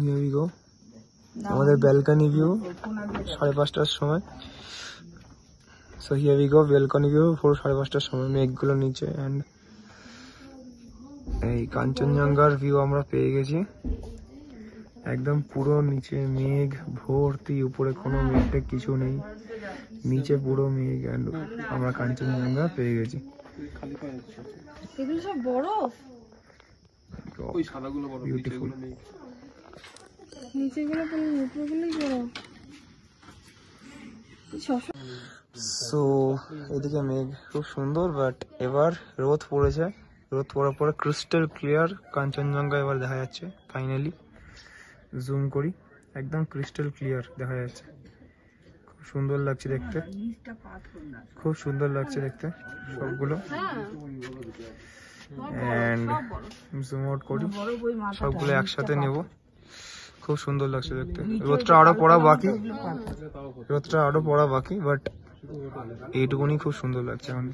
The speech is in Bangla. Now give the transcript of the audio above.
Here we go. আমাদের ব্যালকনি ভিউ 5:30টার সময়। So here we go, balcony view পুরো 5:30টার সময়, মেঘগুলো নিচে অ্যান্ড এই কাঞ্চনজঙ্ঘার ভিউ আমরা পেয়ে গেছি। একদম পুরো নিচে মেঘ ভর্তি, উপরে কোনো মেঘ কিছু নেই, নিচে পুরো মেঘ অ্যান্ড আমরা কাঞ্চনজঙ্ঘা পেয়ে গেছি। এগুলো সব বরফ, ওই সাদাগুলো বরফ, বিউটিফুল। নিচেগুলো পুরো উপরগুলোই বরফ। সো এদিকে মেঘ খুব সুন্দর, বাট এবার রোদ পড়েছে। রোদ পড়ার পরে ক্রিস্টাল ক্লিয়ার কাঞ্চনজঙ্ঘা এবার দেখা যাচ্ছে। ফাইনালি জুম করি, একদম ক্রিস্টাল ক্লিয়ার দেখা যাচ্ছে। খুব সুন্দর লাগছে দেখতে, খুব সুন্দর লাগছে দেখতে সবগুলো। অ্যান্ড জুম আউট করি, সবগুলো একসাথে নেব। খুব সুন্দর লাগছে দেখতে। রোদটা আরো পড়া বাকি, রোদটা আরো পড়া বাকি, বাট এইটুকুনি খুব সুন্দর লাগছে এখন।